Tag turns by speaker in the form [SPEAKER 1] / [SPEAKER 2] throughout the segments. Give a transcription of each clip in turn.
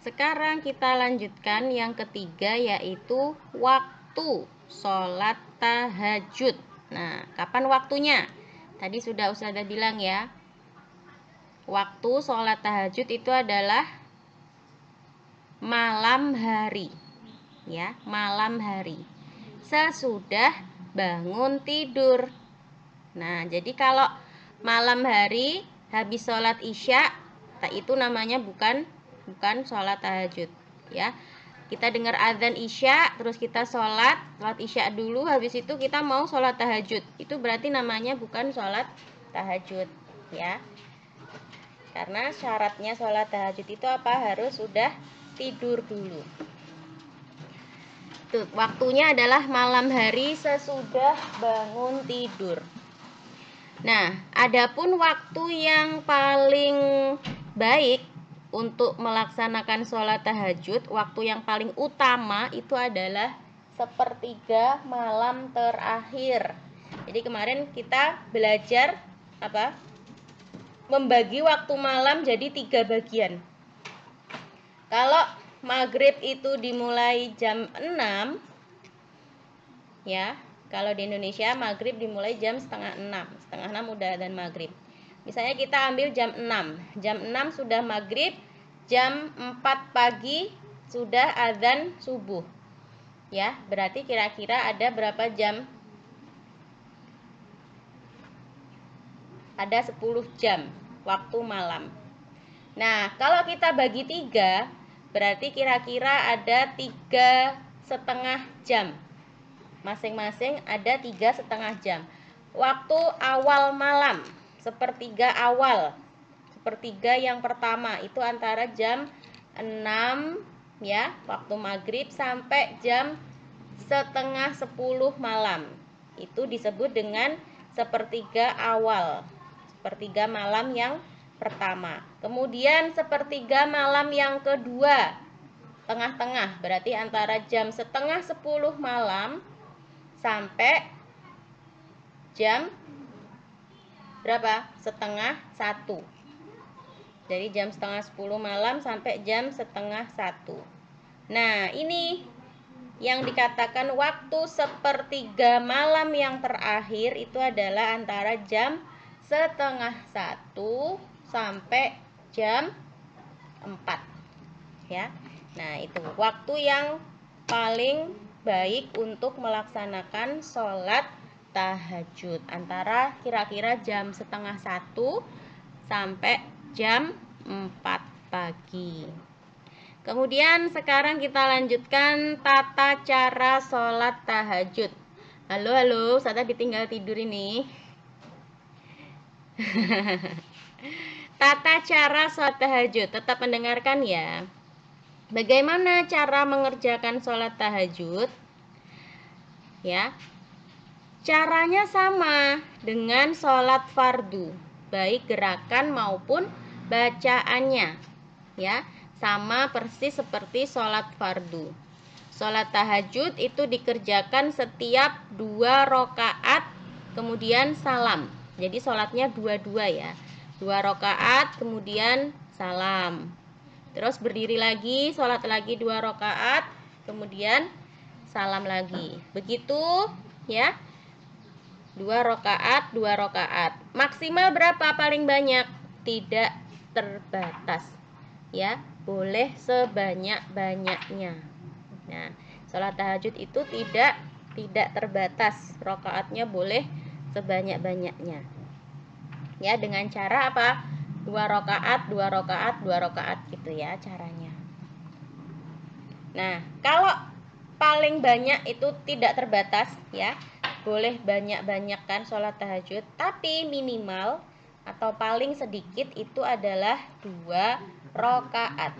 [SPEAKER 1] sekarang kita lanjutkan yang ketiga, yaitu waktu sholat tahajud. Nah, kapan waktunya? Tadi sudah Ustazah bilang ya, waktu sholat tahajud itu adalah malam hari, ya, malam hari, sesudah bangun tidur. Nah, jadi kalau malam hari habis sholat isya, itu namanya bukan sholat tahajud, ya. Kita dengar azan isya, terus kita sholat isya dulu, habis itu kita mau sholat tahajud, itu berarti namanya bukan sholat tahajud, ya. Karena syaratnya sholat tahajud itu apa? Harus sudah tidur dulu. Tuh, waktunya adalah malam hari sesudah bangun tidur. Nah, adapun waktu yang paling baik untuk melaksanakan sholat tahajud, waktu yang paling utama itu adalah sepertiga malam terakhir. Jadi kemarin kita belajar apa? Membagi waktu malam jadi 3 bagian. Kalau maghrib itu dimulai jam 6, ya. Kalau di Indonesia maghrib dimulai jam setengah 6 udah adzan maghrib. Misalnya kita ambil jam 6, jam 6 sudah maghrib, jam 4 pagi sudah adzan subuh, ya. Berarti kira-kira ada berapa jam? Ada 10 jam waktu malam. Nah, kalau kita bagi 3, berarti kira-kira ada 3,5 jam. Masing-masing ada 3,5 jam. Waktu awal malam, sepertiga awal, sepertiga yang pertama itu antara jam 6, ya, waktu maghrib sampai jam setengah 10 malam. Itu disebut dengan sepertiga awal, sepertiga malam yang pertama. Kemudian sepertiga malam yang kedua, tengah-tengah, berarti antara jam setengah 10 malam sampai jam berapa? Setengah 1. Jadi jam setengah 10 malam sampai jam setengah 1. Nah, ini yang dikatakan waktu sepertiga malam yang terakhir itu adalah antara jam setengah 1 sampai jam 4, ya. Nah, itu waktu yang paling baik untuk melaksanakan sholat tahajud, antara kira-kira jam setengah 1 sampai jam 4 pagi. Kemudian sekarang kita lanjutkan tata cara sholat tahajud. Halo, Ustazah ditinggal tidur ini. Tata cara sholat tahajud, tetap mendengarkan ya. Bagaimana cara mengerjakan sholat tahajud? Ya, caranya sama dengan sholat fardu, baik gerakan maupun bacaannya, ya, sama persis seperti sholat fardu. Sholat tahajud itu dikerjakan setiap 2 rakaat, kemudian salam. Jadi sholatnya 2-2 ya, 2 rakaat kemudian salam. Terus berdiri lagi, sholat lagi 2 rakaat, kemudian salam lagi. Begitu ya, 2 rakaat, 2 rakaat. Maksimal berapa paling banyak? Tidak terbatas, ya, boleh sebanyak-banyaknya. Nah, sholat tahajud itu tidak terbatas, rakaatnya boleh sebanyak-banyaknya. Ya, dengan cara apa? 2 rakaat, 2 rakaat, 2 rakaat gitu ya caranya. Nah, kalau paling banyak itu tidak terbatas ya, boleh banyak-banyakkan sholat tahajud, tapi minimal atau paling sedikit itu adalah 2 rakaat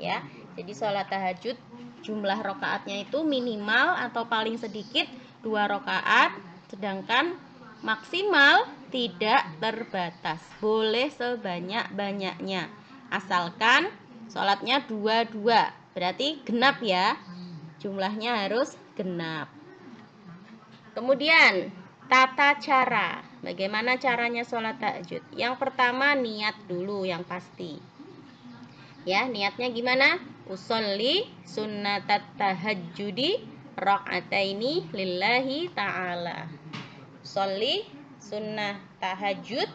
[SPEAKER 1] ya. Jadi sholat tahajud jumlah rakaatnya itu minimal atau paling sedikit 2 rakaat, sedangkan maksimal tidak terbatas, boleh sebanyak-banyaknya, asalkan sholatnya 2-2, berarti genap ya, jumlahnya harus genap. Kemudian tata cara, bagaimana caranya sholat tahajud? Yang pertama niat dulu yang pasti, ya. Niatnya gimana? Usolli sunnatat tahajjudi rakaataini lillahi ta'ala. Usolli sunnah tahajud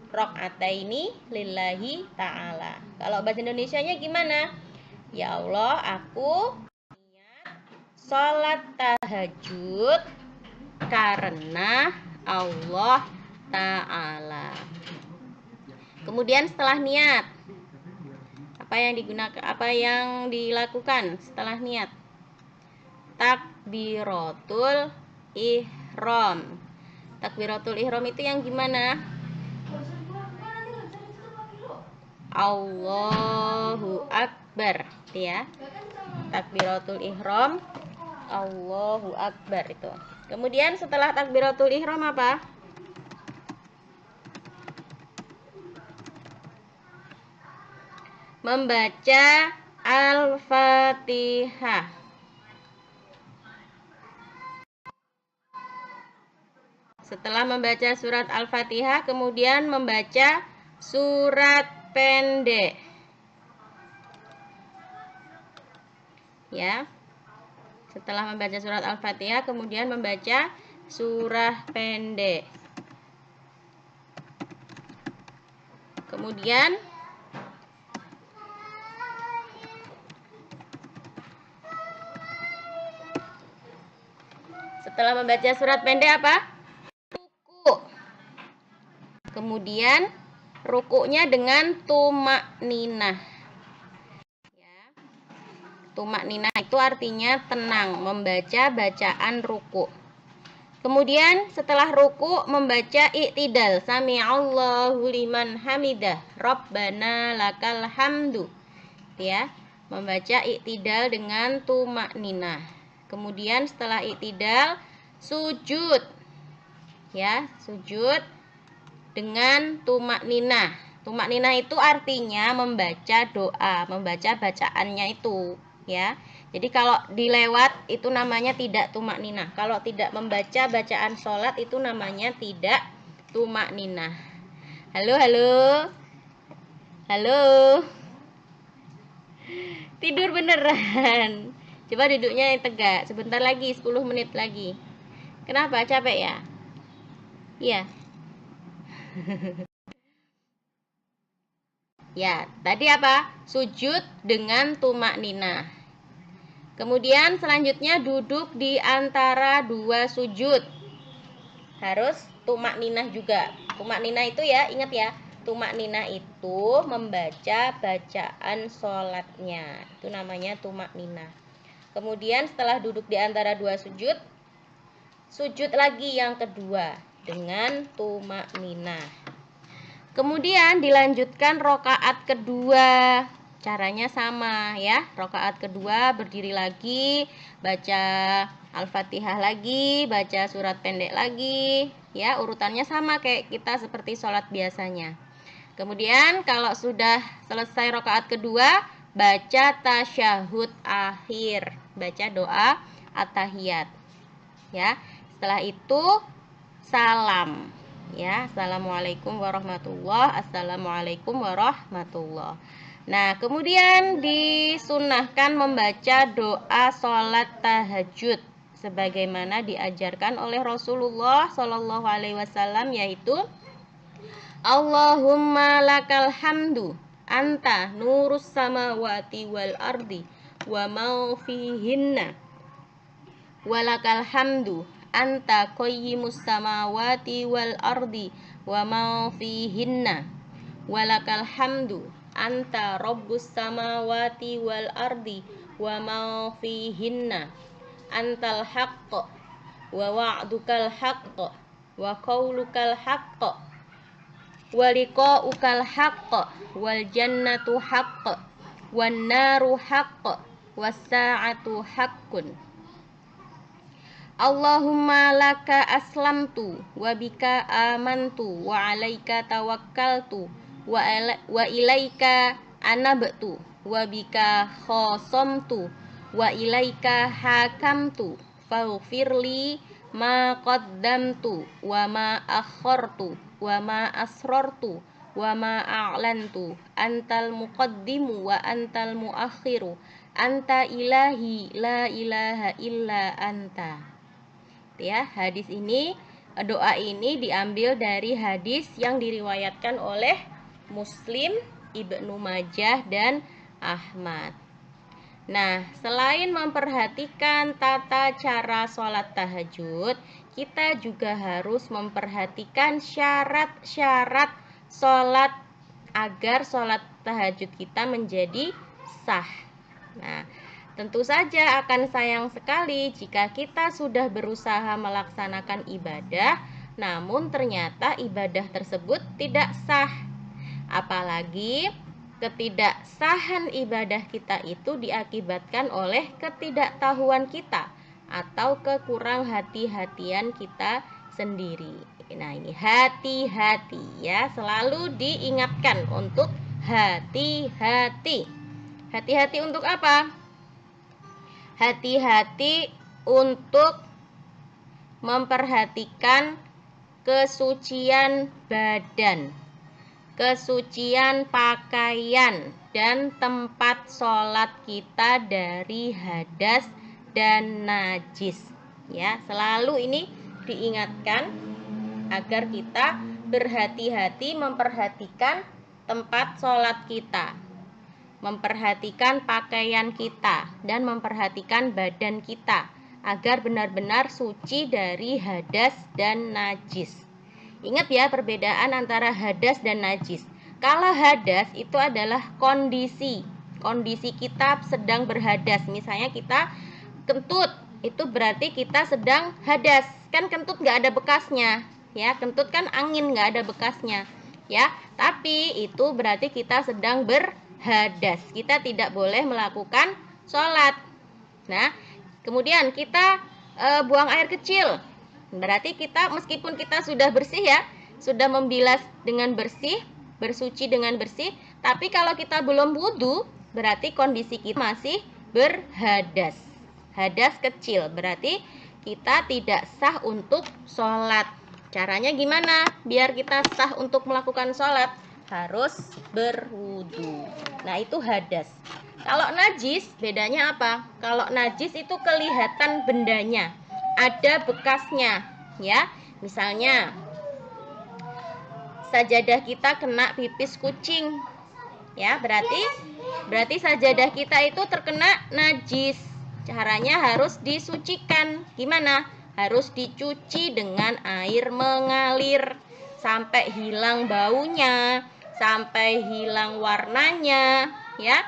[SPEAKER 1] rakaataini lillahi ta'ala. Kalau bahasa Indonesianya gimana? Ya Allah, aku niat sholat tahajud karena Allah Ta'ala. Kemudian setelah niat, apa yang dilakukan setelah niat? Takbiratul ihram. Takbiratul ihram itu yang gimana? Allahu Akbar, ya. Takbiratul ihram, Allahu Akbar itu. Kemudian setelah takbiratul ihram apa? Membaca Al-Fatihah. Setelah membaca surat Al-Fatihah, kemudian membaca surat pendek. Ya. Setelah membaca surat Al-Fatihah, kemudian membaca surah pendek. Kemudian setelah membaca surat pendek apa? Ruku. Kemudian rukuknya dengan tumak ninah. Ya. Tumak ninah itu artinya tenang, membaca bacaan ruku. Kemudian setelah ruku membaca i'tidal. Sami'allahu liman hamidah. Rabbana lakal hamdu. Ya, membaca i'tidal dengan tumak ninah. Kemudian setelah i'tidal sujud. Ya, sujud dengan tumak ninah. Tumak ninah itu artinya membaca doa, membaca bacaannya itu, ya. Jadi kalau dilewat itu namanya tidak tumak ninah. Kalau tidak membaca bacaan sholat itu namanya tidak tumak ninah. Halo, halo. Halo. Tidur beneran. Coba duduknya yang tegak. Sebentar lagi, 10 menit lagi. Kenapa? Capek ya? Iya. Ya, tadi apa? Sujud dengan tumak ninah. Kemudian selanjutnya duduk di antara dua sujud. Harus tumak ninah juga. Tumak ninah itu ya, ingat ya. Tumak ninah itu membaca bacaan sholatnya. Itu namanya tumak ninah. Kemudian setelah duduk di antara dua sujud, sujud lagi yang kedua dengan tumak ninah. Kemudian dilanjutkan rokaat kedua. Caranya sama ya. Rokaat kedua berdiri lagi, baca Al-Fatihah lagi, baca surat pendek lagi. Ya, urutannya sama kayak kita seperti sholat biasanya. Kemudian kalau sudah selesai rokaat kedua, baca tasyahud akhir, baca doa at-tahiyat. Ya, setelah itu salam. Ya, assalamualaikum warahmatullah, assalamualaikum warahmatullah. Nah, kemudian disunahkan membaca doa sholat tahajud sebagaimana diajarkan oleh Rasulullah Shallallahu Alaihi Wasallam, yaitu Allahumma lakal hamdu anta nurus samawati wal ardi wa ma fihinna walakal hamdu anta qayyimus samawati wal ardi wa ma fihinna walakal hamdu anta rabbus samawati wal ardi wa ma fihinna antal haqq wa wa'dukal haqq wa qaulukal haqq wa liqa'ukal haqq wal jannatu haqq wan naru haqq was sa'atu haqqun. Allahumma laka aslamtu wa bika amantu wa alaika tawakkaltu wa ilaika anabtu wa bika khosamtu wa ilaika hakamtu faghfirli ma qaddamtu wa ma akhartu wa ma asrartu wa ma a'lantu, antal muqaddimu wa antal muakhiru, anta ilahi la ilaha illa anta. Ya, hadis ini, doa ini diambil dari hadis yang diriwayatkan oleh Muslim, Ibnu Majah, dan Ahmad. Nah, selain memperhatikan tata cara sholat tahajud, kita juga harus memperhatikan syarat-syarat sholat agar sholat tahajud kita menjadi sah. Nah, tentu saja akan sayang sekali jika kita sudah berusaha melaksanakan ibadah, namun ternyata ibadah tersebut tidak sah. Apalagi ketidaksahan ibadah kita itu diakibatkan oleh ketidaktahuan kita atau kekurang hati-hatian kita sendiri. Nah, ini hati-hati ya, selalu diingatkan untuk hati-hati. Hati-hati untuk apa? Hati-hati untuk memperhatikan kesucian badan, kesucian pakaian, dan tempat sholat kita dari hadas dan najis. Ya, selalu ini diingatkan agar kita berhati-hati memperhatikan tempat sholat kita, memperhatikan pakaian kita, dan memperhatikan badan kita agar benar-benar suci dari hadas dan najis. Ingat ya perbedaan antara hadas dan najis. Kalau hadas itu adalah kondisi kita sedang berhadas. Misalnya kita kentut, itu berarti kita sedang hadas. Kan kentut nggak ada bekasnya, ya. Kentut kan angin, nggak ada bekasnya, ya. Tapi itu berarti kita sedang berhadas. Kita tidak boleh melakukan sholat. Nah, kemudian kita buang air kecil. Berarti kita, meskipun kita sudah bersih ya, sudah membilas dengan bersih, bersuci dengan bersih, tapi kalau kita belum wudu, berarti kondisi kita masih berhadas. Hadas kecil, berarti kita tidak sah untuk sholat. Caranya gimana? Biar kita sah untuk melakukan sholat, harus berwudu. Nah, itu hadas. Kalau najis, bedanya apa? Kalau najis itu kelihatan bendanya, ada bekasnya, ya. Misalnya sajadah kita kena pipis kucing, ya, berarti sajadah kita itu terkena najis. Caranya harus disucikan. Gimana? Harus dicuci dengan air mengalir sampai hilang baunya, sampai hilang warnanya, ya.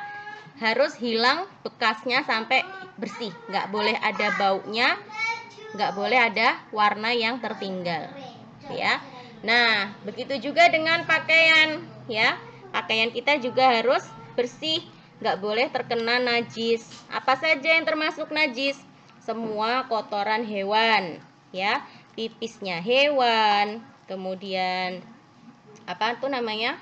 [SPEAKER 1] Harus hilang bekasnya sampai bersih. Nggak boleh ada baunya, nggak boleh ada warna yang tertinggal, ya. Nah, begitu juga dengan pakaian, ya. Pakaian kita juga harus bersih, nggak boleh terkena najis. Apa saja yang termasuk najis? Semua kotoran hewan, ya. Pipisnya hewan, kemudian apa tuh namanya?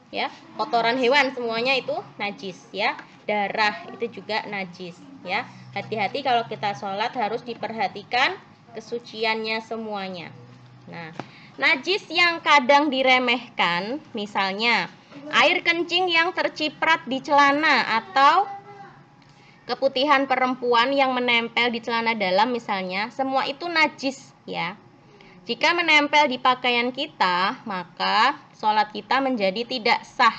[SPEAKER 1] Ya, kotoran hewan semuanya itu najis, ya. Darah itu juga najis, ya. Hati-hati kalau kita sholat, harus diperhatikan kesuciannya semuanya. Nah, najis yang kadang diremehkan, misalnya air kencing yang terciprat di celana atau keputihan perempuan yang menempel di celana dalam misalnya, semua itu najis, ya. Jika menempel di pakaian kita, maka sholat kita menjadi tidak sah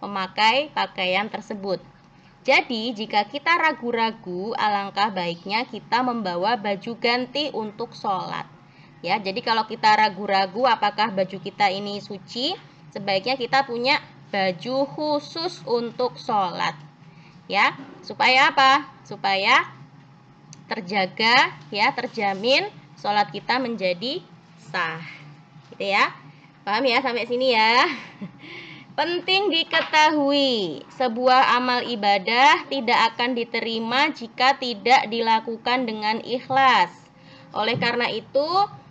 [SPEAKER 1] memakai pakaian tersebut. Jadi, jika kita ragu-ragu, alangkah baiknya kita membawa baju ganti untuk sholat. Ya, jadi kalau kita ragu-ragu apakah baju kita ini suci, sebaiknya kita punya baju khusus untuk sholat. Ya, supaya apa? Supaya terjaga, ya, terjamin sholat kita menjadi sah, gitu ya. Paham ya sampai sini ya? Penting diketahui, sebuah amal ibadah tidak akan diterima jika tidak dilakukan dengan ikhlas. Oleh karena itu,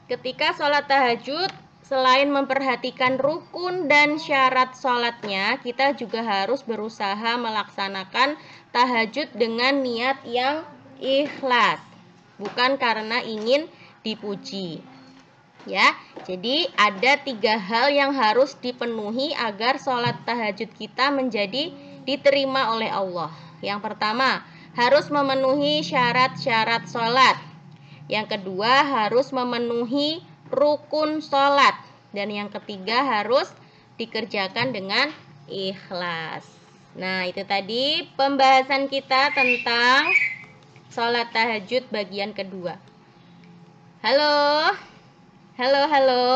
[SPEAKER 1] ketika sholat tahajud, selain memperhatikan rukun dan syarat sholatnya, kita juga harus berusaha melaksanakan tahajud dengan niat yang ikhlas, bukan karena ingin dipuji. Ya, jadi ada 3 hal yang harus dipenuhi agar sholat tahajud kita menjadi diterima oleh Allah. Yang pertama, harus memenuhi syarat-syarat sholat. Yang kedua, harus memenuhi rukun sholat. Dan yang ketiga, harus dikerjakan dengan ikhlas. Nah, itu tadi pembahasan kita tentang sholat tahajud bagian kedua. Halo, halo, halo.